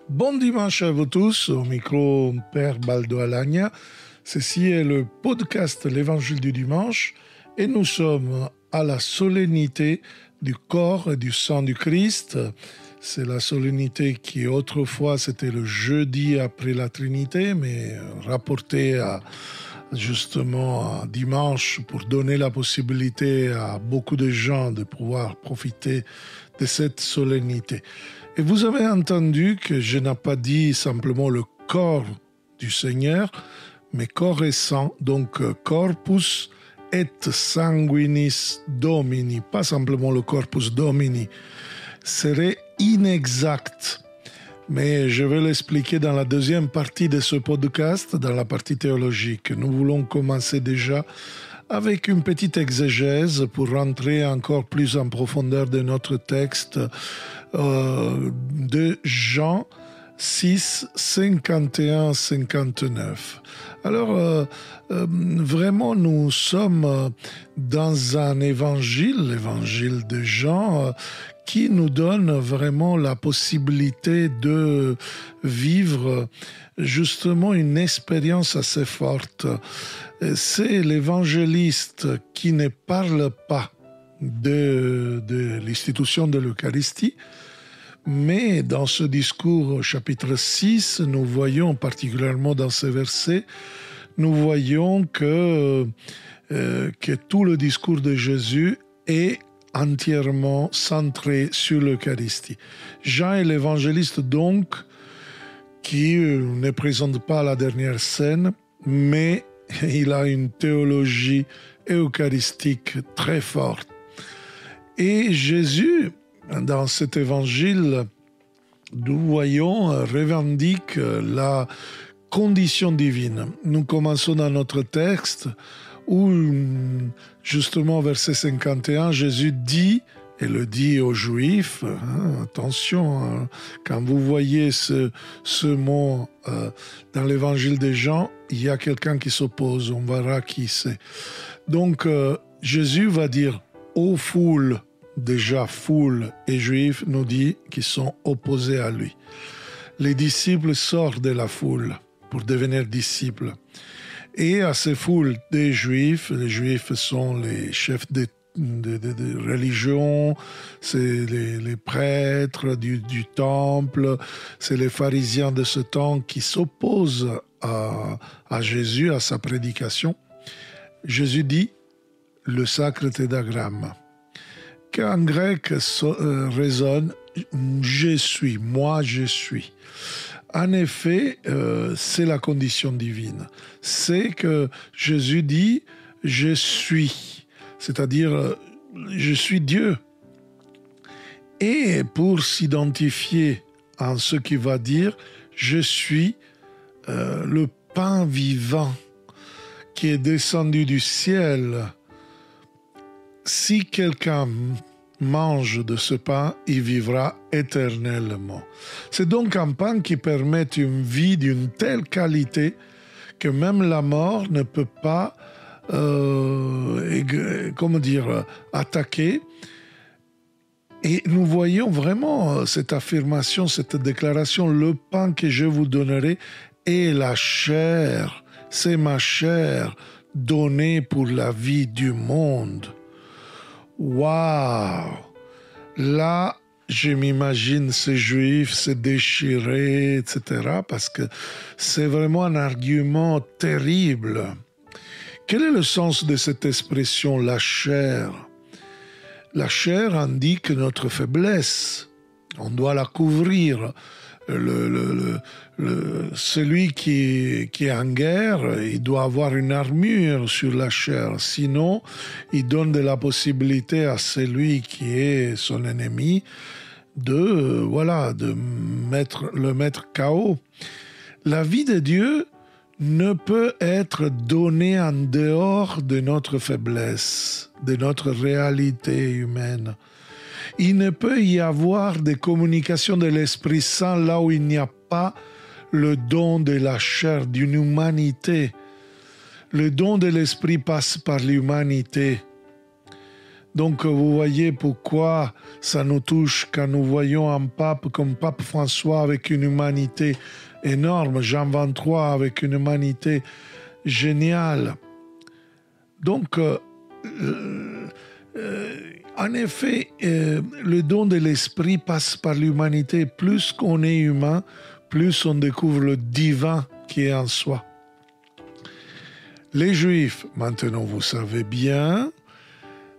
Bon dimanche à vous tous, au micro Père Baldo Alagna. Ceci est le podcast L'Évangile du dimanche et nous sommes à la solennité du corps et du sang du Christ. C'est la solennité qui autrefois c'était le jeudi après la Trinité, mais rapportée justement à dimanche pour donner la possibilité à beaucoup de gens de pouvoir profiter de cette solennité. Et vous avez entendu que je n'ai pas dit simplement le corps du Seigneur, mais corps et sang, donc corpus et sanguinis Domini, pas simplement le corpus Domini, serait inexact. Mais je vais l'expliquer dans la deuxième partie de ce podcast, dans la partie théologique. Nous voulons commencer déjà avec une petite exégèse pour rentrer encore plus en profondeur de notre texte de Jean 6, 51-59. Alors, vraiment, nous sommes dans un évangile, l'évangile de Jean, qui nous donne vraiment la possibilité de vivre justement une expérience assez forte. C'est l'évangéliste qui ne parle pas de l'institution de l'Eucharistie, mais dans ce discours au chapitre 6, nous voyons particulièrement dans ces versets, nous voyons que tout le discours de Jésus est entièrement centré sur l'Eucharistie. Jean est l'évangéliste donc qui ne présente pas la dernière scène, mais il a une théologie eucharistique très forte. Et Jésus, dans cet évangile, nous voyons, revendique la condition divine. Nous commençons dans notre texte où, justement, verset 51, Jésus dit, et le dit aux Juifs, attention, quand vous voyez ce mot dans l'évangile de Jean, il y a quelqu'un qui s'oppose, on verra qui c'est. Donc, Jésus va dire aux foules, déjà foules et juifs, nous dit qu'ils sont opposés à lui. Les disciples sortent de la foule pour devenir disciples. Et à ces foules des juifs, les juifs sont les chefs de religion, c'est les prêtres du temple, c'est les pharisiens de ce temps qui s'opposent à Jésus, à sa prédication. Jésus dit le sacre tétragramme, qu'en grec résonne je suis, moi je suis. En effet, c'est la condition divine. C'est que Jésus dit je suis, c'est-à-dire je suis Dieu. Et pour s'identifier en ce qu'il va dire, je suis le pain vivant qui est descendu du ciel. Si quelqu'un mange de ce pain, il vivra éternellement. C'est donc un pain qui permet une vie d'une telle qualité que même la mort ne peut pas attaquer. Et nous voyons vraiment cette affirmation, cette déclaration, le pain que je vous donnerai est la chair, c'est ma chair donnée pour la vie du monde. Waouh! Là, je m'imagine ces juifs se déchirer, etc., parce que c'est vraiment un argument terrible. Quel est le sens de cette expression, la chair? La chair indique notre faiblesse. On doit la couvrir. Celui qui est en guerre, il doit avoir une armure sur la chair. Sinon, il donne de la possibilité à celui qui est son ennemi de le mettre KO. La vie de Dieu ne peut être donnée en dehors de notre faiblesse, de notre réalité humaine. Il ne peut y avoir de communication de l'Esprit Saint là où il n'y a pas le don de la chair, d'une humanité. Le don de l'Esprit passe par l'humanité. Donc vous voyez pourquoi ça nous touche quand nous voyons un pape comme Pape François avec une humanité énorme, Jean 23 avec une humanité géniale. Donc, en effet, le don de l'esprit passe par l'humanité. Plus qu'on est humain, plus on découvre le divin qui est en soi. Les Juifs, maintenant vous savez bien,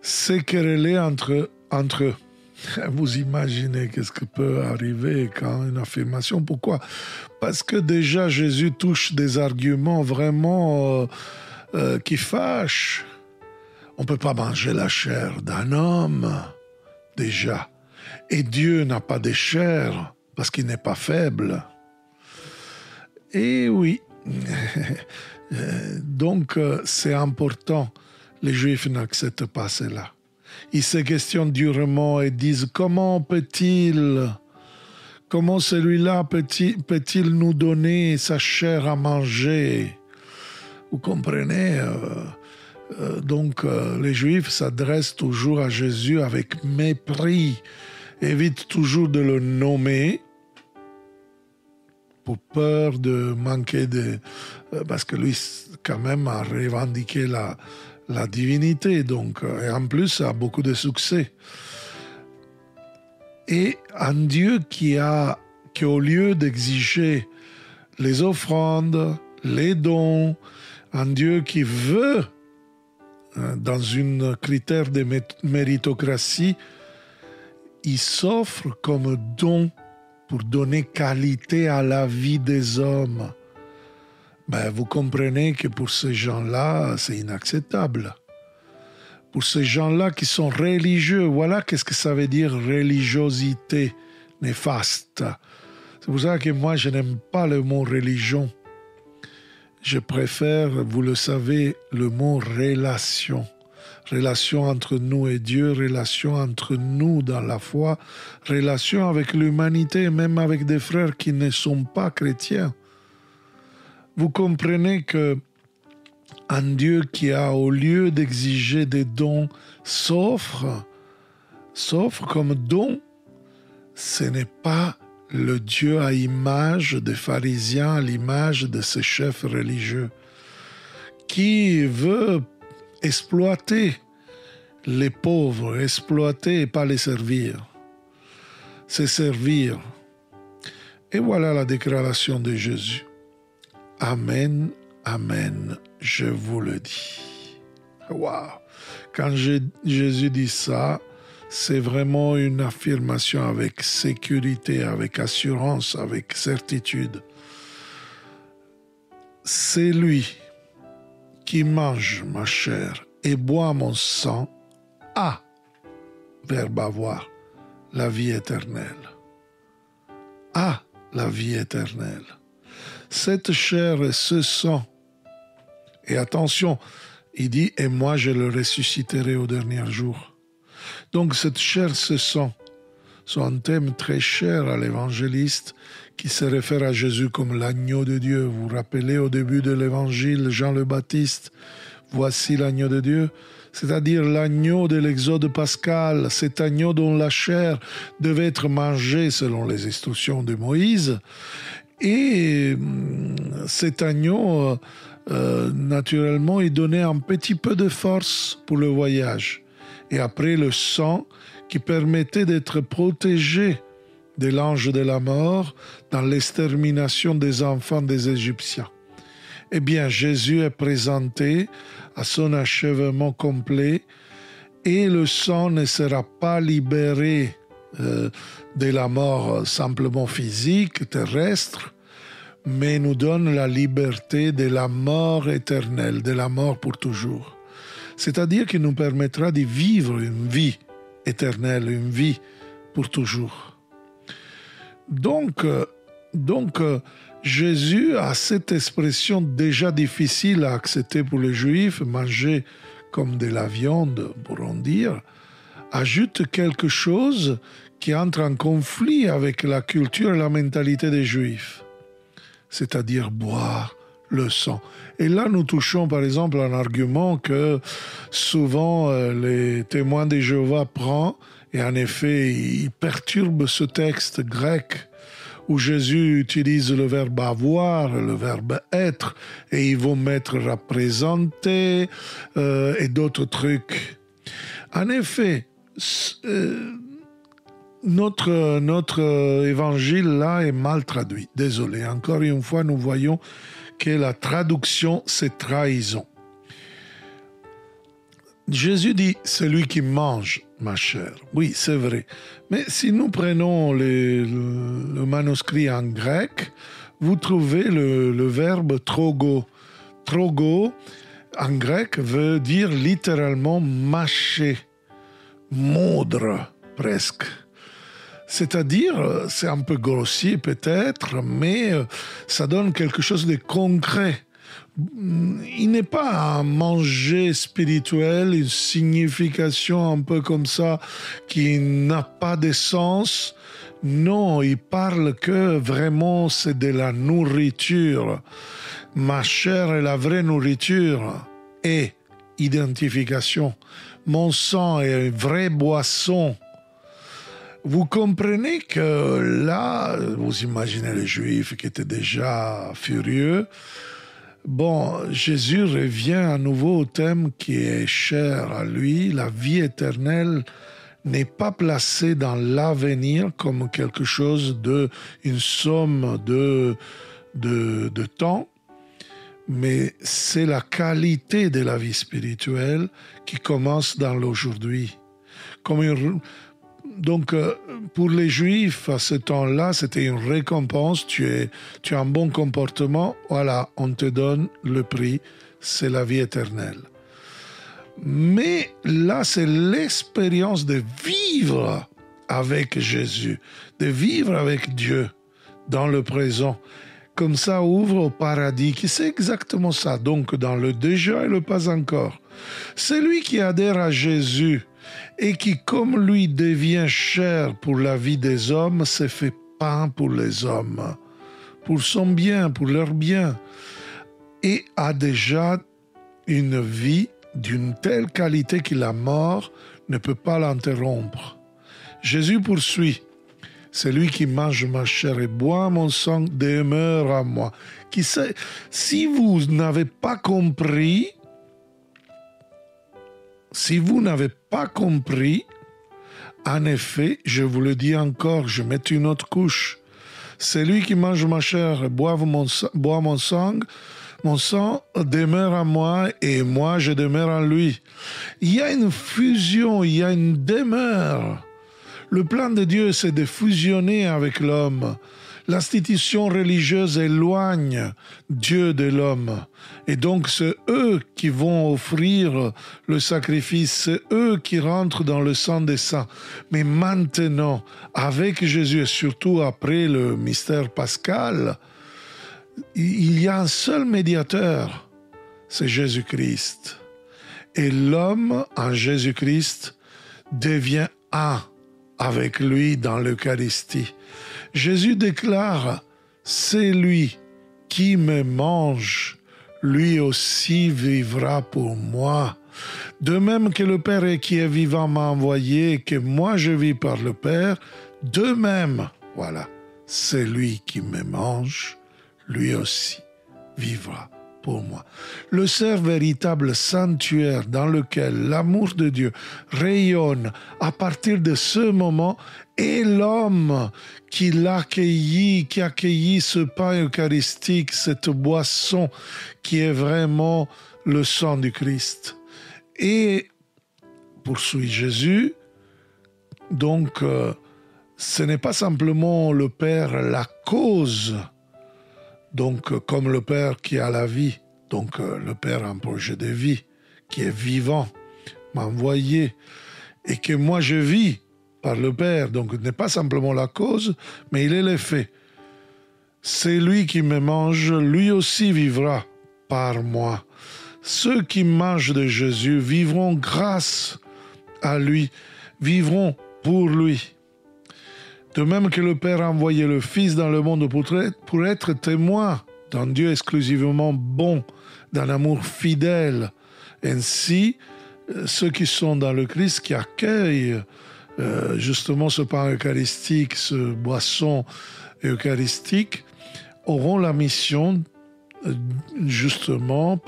se querellaient entre eux. Vous imaginez qu'est-ce qui peut arriver quand une affirmation. Pourquoi? Parce que déjà Jésus touche des arguments vraiment qui fâchent. On ne peut pas manger la chair d'un homme, déjà. Et Dieu n'a pas de chair parce qu'il n'est pas faible. Et oui, donc c'est important. Les Juifs n'acceptent pas cela. Ils se questionnent durement et disent comment celui-là peut-il nous donner sa chair à manger? Vous comprenez? Donc les Juifs s'adressent toujours à Jésus avec mépris, évitent toujours de le nommer pour peur de manquer parce que lui quand même a revendiqué la divinité, donc, et en plus a beaucoup de succès. Et un Dieu qui au lieu d'exiger les offrandes, les dons, un Dieu qui veut, dans un critère de méritocratie, il s'offre comme don pour donner qualité à la vie des hommes. Ben, vous comprenez que pour ces gens-là, c'est inacceptable. Pour ces gens-là qui sont religieux, voilà qu'est-ce que ça veut dire religiosité néfaste. C'est pour ça que moi, je n'aime pas le mot religion. Je préfère, vous le savez, le mot relation. Relation entre nous et Dieu, relation entre nous dans la foi, relation avec l'humanité, même avec des frères qui ne sont pas chrétiens. Vous comprenez que un Dieu qui a, au lieu d'exiger des dons, s'offre comme don, ce n'est pas le Dieu à l'image des pharisiens, à l'image de ces chefs religieux, qui veut exploiter les pauvres, exploiter et pas les servir. C'est servir. Et voilà la déclaration de Jésus. Amen, amen, je vous le dis. Waouh! Quand Jésus dit ça, c'est vraiment une affirmation avec sécurité, avec assurance, avec certitude. C'est lui qui mange ma chair et boit mon sang a, verbe avoir, la vie éternelle. A, la vie éternelle. Cette chair et ce sang, et attention, il dit, et moi je le ressusciterai au dernier jour. Donc cette chair, ce sang, sont un thème très cher à l'évangéliste qui se réfère à Jésus comme l'agneau de Dieu. Vous vous rappelez au début de l'évangile, Jean le Baptiste, voici l'agneau de Dieu, c'est-à-dire l'agneau de l'exode pascal, cet agneau dont la chair devait être mangée selon les instructions de Moïse. Et cet agneau, naturellement, il donnait un petit peu de force pour le voyage. Et après, le sang qui permettait d'être protégé de l'ange de la mort dans l'extermination des enfants des Égyptiens. Eh bien, Jésus est présenté à son achèvement complet et le sang ne sera pas libéré de la mort simplement physique, terrestre, mais nous donne la liberté de la mort éternelle, de la mort pour toujours. C'est-à-dire qu'il nous permettra de vivre une vie éternelle, une vie pour toujours. Donc, Jésus a cette expression déjà difficile à accepter pour les Juifs, manger comme de la viande, pourrons dire, ajoute quelque chose qui entre en conflit avec la culture et la mentalité des Juifs, c'est-à-dire boire le sang. Et là, nous touchons par exemple un argument que souvent les témoins de Jéhovah prennent, et en effet, ils perturbent ce texte grec où Jésus utilise le verbe avoir, le verbe être, et ils vont mettre représenter et d'autres trucs. En effet, notre évangile là est mal traduit. Désolé, encore une fois, nous voyons que la traduction, c'est trahison. Jésus dit, celui qui mange ma chair. Oui, c'est vrai. Mais si nous prenons le manuscrit en grec, vous trouvez le verbe trogo. Trogo, en grec, veut dire littéralement mâcher, mordre presque. C'est-à-dire, c'est un peu grossier peut-être, mais ça donne quelque chose de concret. Il n'est pas un manger spirituel, une signification un peu comme ça qui n'a pas de sens. Non, il parle que vraiment c'est de la nourriture. Ma chair est la vraie nourriture et identification. Mon sang est une vraie boisson. Vous comprenez que là, vous imaginez les Juifs qui étaient déjà furieux. Bon, Jésus revient à nouveau au thème qui est cher à lui. La vie éternelle n'est pas placée dans l'avenir comme quelque chose une somme de temps, mais c'est la qualité de la vie spirituelle qui commence dans l'aujourd'hui. Donc, pour les Juifs, à ce temps-là, c'était une récompense. Tu as un bon comportement, voilà, on te donne le prix, c'est la vie éternelle. Mais là, c'est l'expérience de vivre avec Jésus, de vivre avec Dieu dans le présent. Comme ça, ouvre au paradis, qui c'est exactement ça. Donc, dans le déjà et le pas encore. Celui qui adhère à Jésus et qui, comme lui, devient chair pour la vie des hommes, se fait pain pour les hommes, pour son bien, pour leur bien, et a déjà une vie d'une telle qualité que la mort ne peut pas l'interrompre. Jésus poursuit. Celui qui mange ma chair et boit mon sang demeure à moi. Qui sait, si vous n'avez pas compris, en effet, je vous le dis encore, je mets une autre couche. Celui qui mange ma chair et boit mon sang demeure à moi et moi je demeure en lui. Il y a une fusion, il y a une demeure. Le plan de Dieu, c'est de fusionner avec l'homme. L'institution religieuse éloigne Dieu de l'homme. Et donc, c'est eux qui vont offrir le sacrifice, c'est eux qui rentrent dans le sang des saints. Mais maintenant, avec Jésus, et surtout après le mystère pascal, il y a un seul médiateur, c'est Jésus-Christ. Et l'homme, en Jésus-Christ, devient un avec lui dans l'Eucharistie. Jésus déclare, c'est lui qui me mange, lui aussi vivra pour moi. De même que le Père qui est vivant m'a envoyé et que moi je vis par le Père, de même, voilà, c'est lui qui me mange, lui aussi vivra pour moi. Le seul véritable sanctuaire dans lequel l'amour de Dieu rayonne à partir de ce moment est l'homme qui l'accueillit, qui accueillit ce pain eucharistique, cette boisson qui est vraiment le sang du Christ. Et poursuit Jésus, donc ce n'est pas simplement le Père la cause, donc comme le Père qui a la vie, donc le Père a un projet de vie qui est vivant, m'a envoyé, et que moi je vis par le Père, donc il n'est pas simplement la cause, mais il est l'effet. C'est lui qui me mange, lui aussi vivra par moi. Ceux qui mangent de Jésus vivront grâce à lui, vivront pour lui. De même que le Père a envoyé le Fils dans le monde pour être témoin d'un Dieu exclusivement bon, d'un amour fidèle. Ainsi, ceux qui sont dans le Christ, qui accueillent justement ce pain eucharistique, ce boisson eucharistique, auront la mission, justement,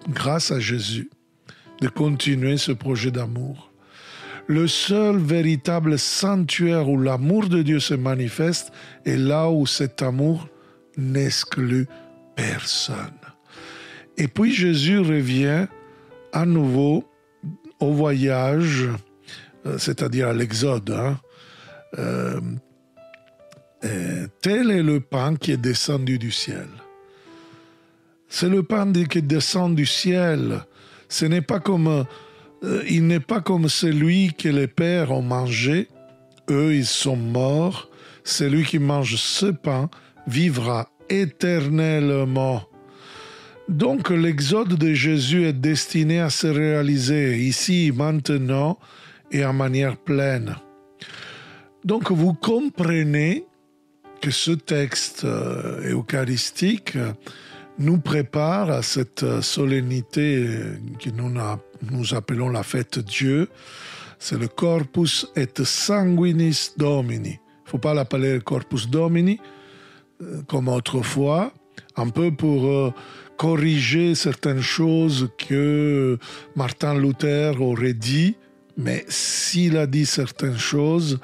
grâce à Jésus, de continuer ce projet d'amour. Le seul véritable sanctuaire où l'amour de Dieu se manifeste est là où cet amour n'exclut personne. Et puis Jésus revient à nouveau au voyage, c'est-à-dire à l'Exode. Tel est le pain qui est descendu du ciel. C'est le pain qui descend du ciel. Ce n'est pas comme, il n'est pas comme celui que les pères ont mangé. Eux, ils sont morts. Celui qui mange ce pain vivra éternellement. Donc l'exode de Jésus est destiné à se réaliser ici, maintenant et en manière pleine. Donc vous comprenez que ce texte eucharistique nous prépare à cette solennité que nous appelons la fête Dieu. C'est le Corpus et Sanguinis Domini. Il ne faut pas l'appeler le Corpus Domini comme autrefois, un peu pour corriger certaines choses que Martin Luther aurait dit, mais s'il a dit certaines choses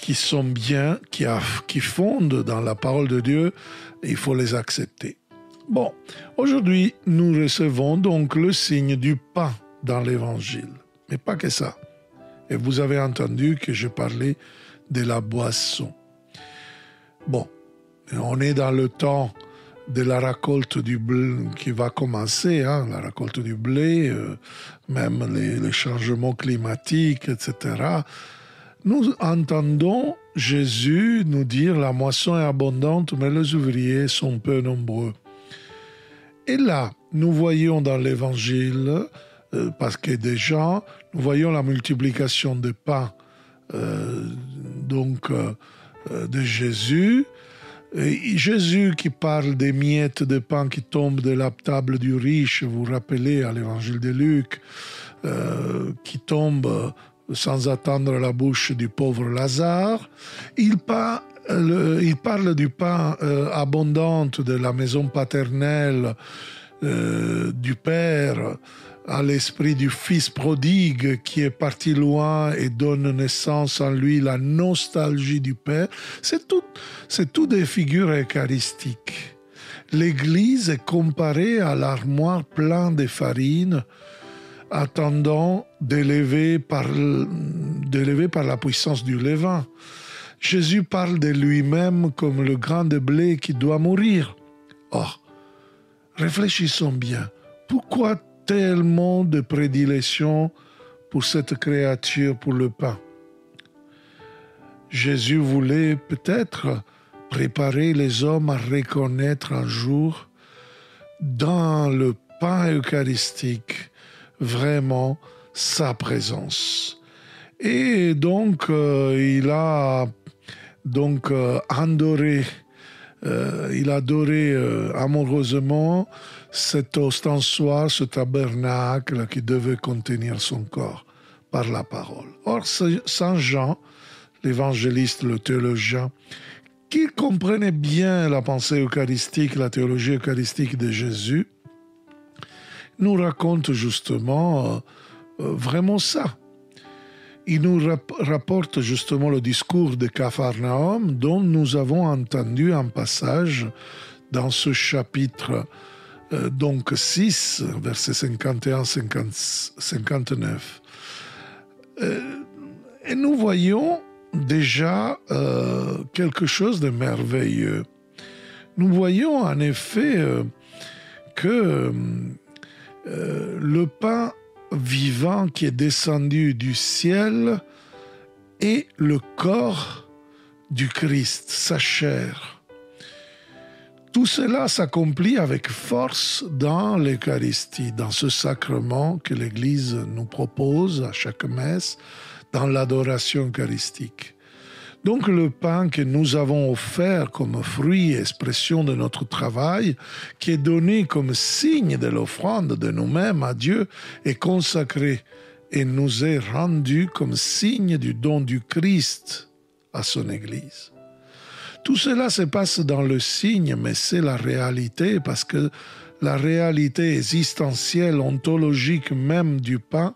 qui sont bien, qui fondent dans la parole de Dieu, il faut les accepter. Bon, aujourd'hui, nous recevons donc le signe du pain dans l'Évangile, mais pas que ça. Et vous avez entendu que je parlais de la boisson. Bon, on est dans le temps de la récolte du blé qui va commencer, la récolte du blé, même les changements climatiques, etc. Nous entendons Jésus nous dire « La moisson est abondante, mais les ouvriers sont peu nombreux ». Et là, nous voyons dans l'Évangile, parce que déjà, nous voyons la multiplication des pains de Jésus. Et Jésus qui parle des miettes de pain qui tombent de la table du riche, vous vous rappelez à l'Évangile de Luc, qui tombent sans attendre la bouche du pauvre Lazare. Il parle du pain abondant de la maison paternelle du Père, à l'esprit du fils prodigue qui est parti loin et donne naissance en lui la nostalgie du Père. C'est tout des figures eucharistiques. L'Église est comparée à l'armoire pleine de farine, attendant d'élever par la puissance du levain. Jésus parle de lui-même comme le grain de blé qui doit mourir. Or, réfléchissons bien. Pourquoi tellement de prédilection pour cette créature, pour le pain? Jésus voulait peut-être préparer les hommes à reconnaître un jour dans le pain eucharistique vraiment sa présence. Et donc, il a adoré amoureusement cet ostensoir, ce tabernacle qui devait contenir son corps par la parole. Or, Saint Jean, l'évangéliste, le théologien, qui comprenait bien la pensée eucharistique, la théologie eucharistique de Jésus, nous raconte justement vraiment ça. Il nous rapporte justement le discours de Capharnaüm dont nous avons entendu un passage dans ce chapitre 6, versets 51-59. Et nous voyons déjà quelque chose de merveilleux. Nous voyons en effet que le pain vivant qui est descendu du ciel est le corps du Christ, sa chair. Tout cela s'accomplit avec force dans l'Eucharistie, dans ce sacrement que l'Église nous propose à chaque messe, dans l'adoration eucharistique. Donc le pain que nous avons offert comme fruit et expression de notre travail, qui est donné comme signe de l'offrande de nous-mêmes à Dieu, est consacré et nous est rendu comme signe du don du Christ à son Église. Tout cela se passe dans le signe, mais c'est la réalité, parce que la réalité existentielle, ontologique même du pain,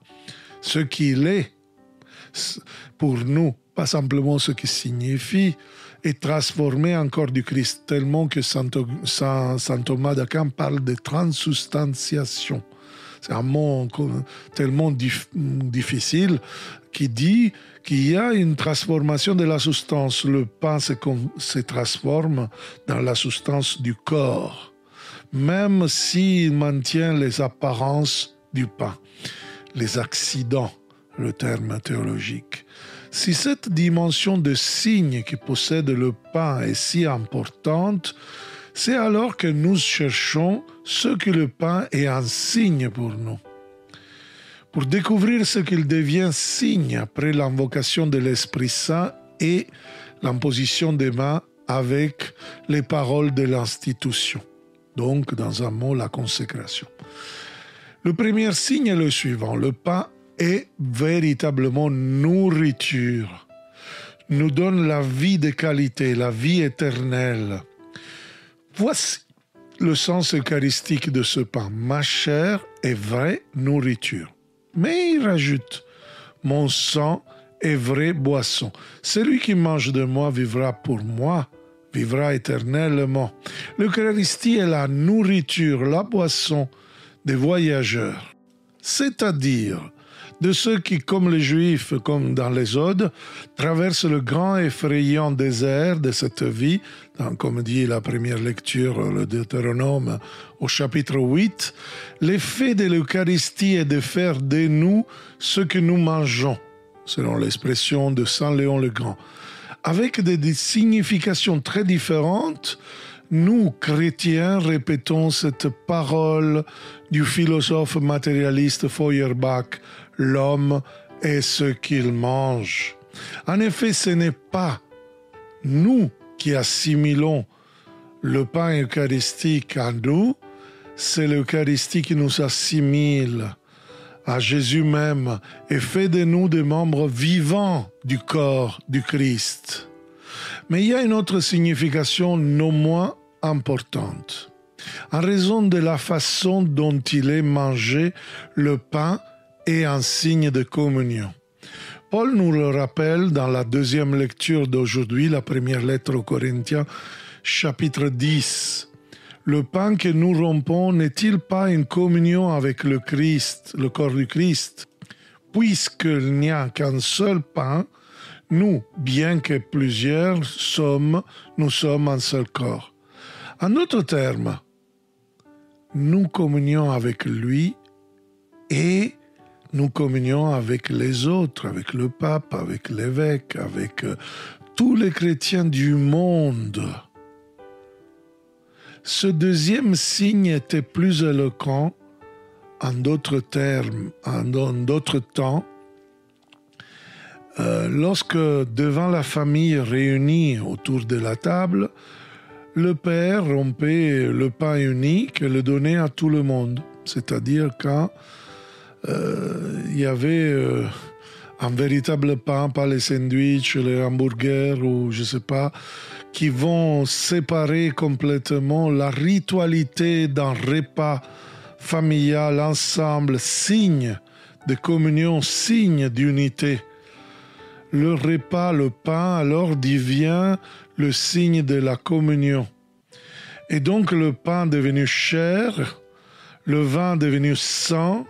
ce qu'il est pour nous, pas simplement ce qui signifie, est transformé en corps du Christ, tellement que saint Thomas d'Aquin parle de transubstantiation. C'est un mot tellement difficile qui dit qu'il y a une transformation de la substance. Le pain se transforme dans la substance du corps, même s'il maintient les apparences du pain, les accidents, le terme théologique. Si cette dimension de signe que possède le pain est si importante, c'est alors que nous cherchons ce que le pain est un signe pour nous. Pour découvrir ce qu'il devient signe après l'invocation de l'Esprit Saint et l'imposition des mains avec les paroles de l'institution. Donc, dans un mot, la consécration. Le premier signe est le suivant. Le pain est véritablement nourriture. Nous donne la vie de qualité, la vie éternelle. Voici le sens eucharistique de ce pain. Ma chair est vraie nourriture. Mais il rajoute, mon sang est vraie boisson. Celui qui mange de moi vivra pour moi, vivra éternellement. L'Eucharistie est la nourriture, la boisson des voyageurs, c'est-à-dire de ceux qui, comme les Juifs, comme dans les Odes, traversent le grand effrayant désert de cette vie, comme dit la première lecture, le Deutéronome, au chapitre 8, l'effet de l'Eucharistie est de faire de nous ce que nous mangeons, selon l'expression de Saint Léon le Grand. Avec des significations très différentes, nous, chrétiens, répétons cette parole du philosophe matérialiste Feuerbach, l'homme est ce qu'il mange. En effet, ce n'est pas nous qui assimilons le pain eucharistique à nous, c'est l'Eucharistie qui nous assimile à Jésus même et fait de nous des membres vivants du corps du Christ. Mais il y a une autre signification non moins importante. En raison de la façon dont il est mangé, le pain est un signe de communion. Paul nous le rappelle dans la deuxième lecture d'aujourd'hui, la première lettre aux Corinthiens, chapitre 10. Le pain que nous rompons n'est-il pas une communion avec le Christ, le corps du Christ? Puisqu'il n'y a qu'un seul pain, nous, bien que plusieurs, nous sommes un seul corps. En d'autres termes, nous communions avec lui et nous communions avec les autres, avec le pape, avec l'évêque, avec tous les chrétiens du monde. Ce deuxième signe était plus éloquent en d'autres termes, en d'autres temps, lorsque devant la famille réunie autour de la table, le père rompait le pain unique et le donnait à tout le monde. C'est-à-dire quand il y avait un véritable pain, pas les sandwichs, les hamburgers ou je sais pas, qui vont séparer complètement la ritualité d'un repas familial ensemble, signe de communion, signe d'unité. Le repas, le pain, alors devient le signe de la communion. Et donc le pain devenu chair, le vin devenu sang,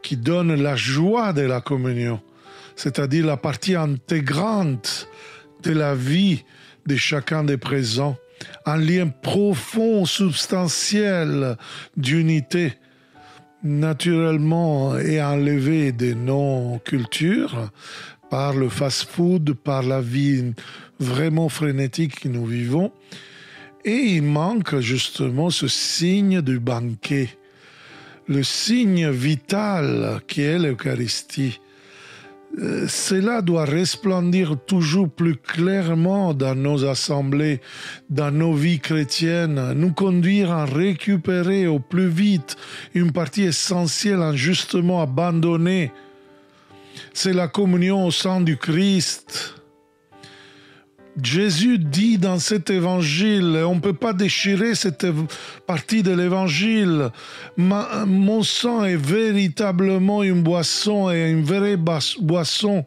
qui donne la joie de la communion, c'est-à-dire la partie intégrante de la vie de chacun des présents, un lien profond, substantiel d'unité, naturellement est enlevé de nos cultures par le fast-food, par la vie vraiment frénétique que nous vivons, et il manque justement ce signe du banquet, le signe vital qui est l'Eucharistie. cela doit resplendir toujours plus clairement dans nos assemblées, dans nos vies chrétiennes, nous conduire à récupérer au plus vite une partie essentielle injustement abandonnée. C'est la communion au sang du Christ. Jésus dit dans cet évangile, on ne peut pas déchirer cette partie de l'évangile, mon sang est véritablement une boisson et une vraie boisson.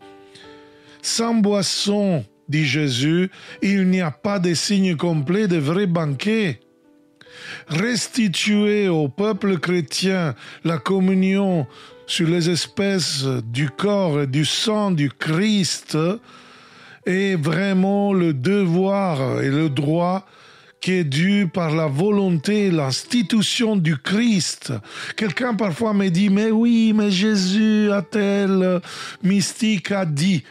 Sans boisson, dit Jésus, il n'y a pas de signe complet de vrai banquet. Restituer au peuple chrétien la communion sur les espèces du corps et du sang du Christ est vraiment le devoir et le droit qui est dû par la volonté, l'institution du Christ. Quelqu'un parfois me dit, mais oui, mais Jésus a tel mystique a dit.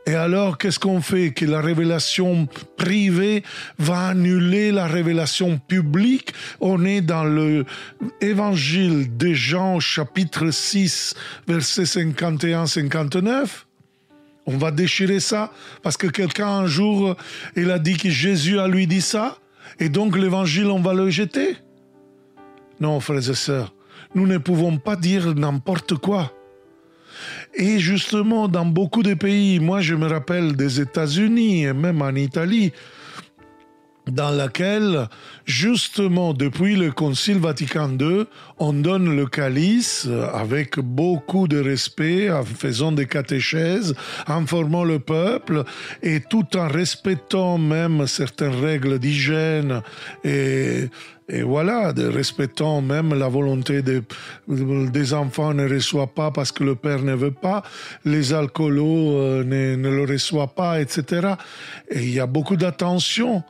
Et alors, qu'est-ce qu'on fait? Que la révélation privée va annuler la révélation publique? On est dans l'évangile de Jean, chapitre 6, versets 51-59. On va déchirer ça parce que quelqu'un un jour, il a dit que Jésus a lui dit ça et donc l'évangile, on va le jeter? Non, frères et sœurs, nous ne pouvons pas dire n'importe quoi. Et justement, dans beaucoup de pays, moi je me rappelle des États-Unis et même en Italie, dans laquelle, justement, depuis le Concile Vatican II, on donne le calice avec beaucoup de respect, en faisant des catéchèses, en formant le peuple, et tout en respectant même certaines règles d'hygiène et voilà, de respectant même la volonté des enfants ne reçoivent pas parce que le père ne veut pas, les alcoolos ne le reçoivent pas, etc. Et il y a beaucoup d'attention.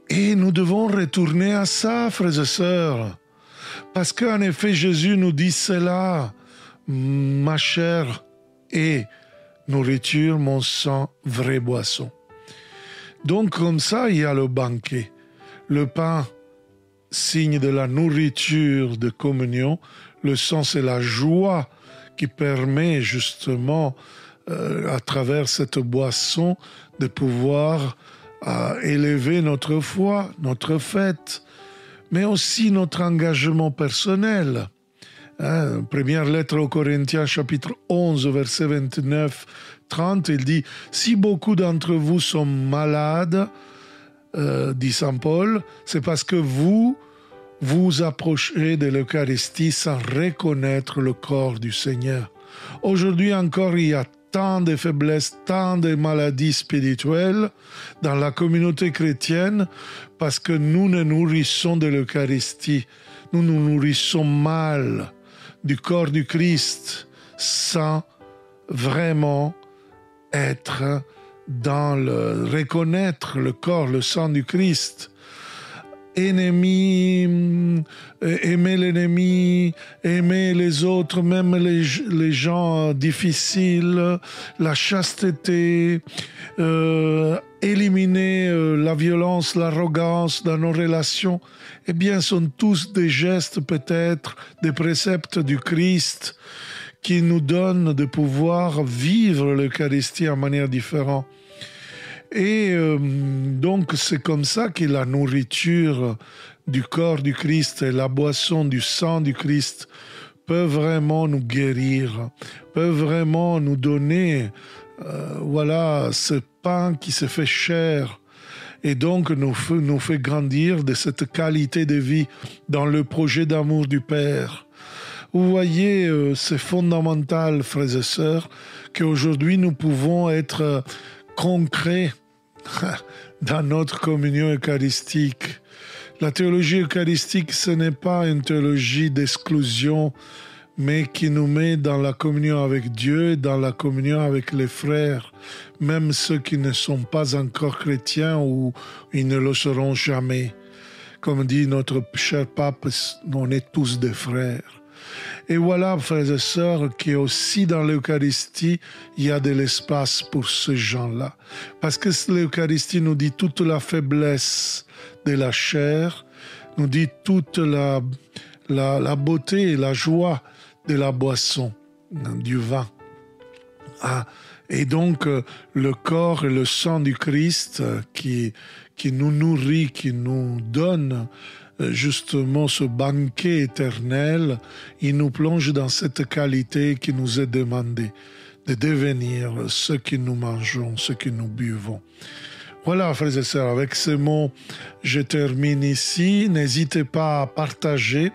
Et nous devons retourner à ça, frères et sœurs. Parce qu'en effet, Jésus nous dit cela, ma chair est nourriture, mon sang, vraie boisson. Donc comme ça, il y a le banquet. Le pain, signe de la nourriture de communion. Le sang, c'est la joie qui permet justement, à travers cette boisson, de pouvoir élever notre foi, notre fête, mais aussi notre engagement personnel. Première lettre aux Corinthiens, chapitre 11, verset 29-30, il dit « Si beaucoup d'entre vous sont malades, dit Saint Paul, c'est parce que vous vous approchez de l'Eucharistie sans reconnaître le corps du Seigneur. » Aujourd'hui encore, il y a tant de faiblesses, tant de maladies spirituelles dans la communauté chrétienne parce que nous nous nourrissons de l'Eucharistie. Nous nous nourrissons mal du corps du Christ sans vraiment être dans reconnaître le corps, le sang du Christ. Aimer l'ennemi, aimer les autres, même les gens difficiles, la chasteté, éliminer la violence, l'arrogance dans nos relations, eh bien, sont tous des gestes peut-être, des préceptes du Christ qui nous donnent de pouvoir vivre l'Eucharistie en manière différente. Et donc c'est comme ça que la nourriture du corps du Christ et la boisson du sang du Christ peuvent vraiment nous guérir, peuvent vraiment nous donner voilà, ce pain qui se fait chair et donc nous fait grandir de cette qualité de vie dans le projet d'amour du Père. Vous voyez, c'est fondamental, frères et sœurs, qu'aujourd'hui nous pouvons être concrets dans notre communion eucharistique. La théologie eucharistique, ce n'est pas une théologie d'exclusion, mais qui nous met dans la communion avec Dieu, dans la communion avec les frères, même ceux qui ne sont pas encore chrétiens ou ils ne le seront jamais. Comme dit notre cher pape, on est tous des frères. Et voilà, frères et sœurs, qu'aussi dans l'Eucharistie, il y a de l'espace pour ces gens-là. Parce que l'Eucharistie nous dit toute la faiblesse de la chair, nous dit toute la beauté et la joie de la boisson, du vin. Ah, et donc, le corps et le sang du Christ qui nous nourrit, qui nous donne justement ce banquet éternel, il nous plonge dans cette qualité qui nous est demandée, de devenir ce que nous mangeons, ce que nous buvons. Voilà, frères et sœurs, avec ces mots, je termine ici. N'hésitez pas à partager.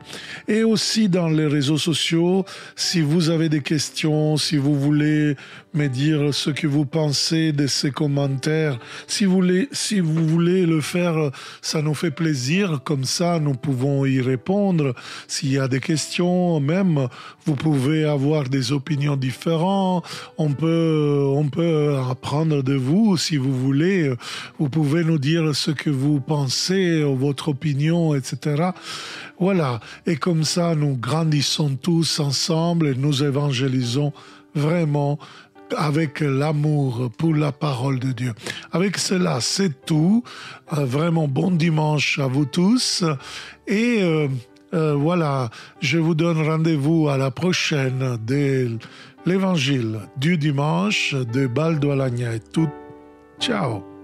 Et aussi dans les réseaux sociaux, si vous avez des questions, si vous voulez me dire ce que vous pensez de ces commentaires, si vous voulez le faire, ça nous fait plaisir. Comme ça, nous pouvons y répondre. S'il y a des questions, même, vous pouvez avoir des opinions différentes. On peut apprendre de vous si vous voulez. Vous pouvez nous dire ce que vous pensez, votre opinion, etc. Voilà. Et comme ça, nous grandissons tous ensemble et nous évangélisons vraiment avec l'amour pour la parole de Dieu. Avec cela, c'est tout. Vraiment bon dimanche à vous tous. Et voilà, je vous donne rendez-vous à la prochaine de l'évangile du dimanche de Baldo Alagna et tout. Ciao.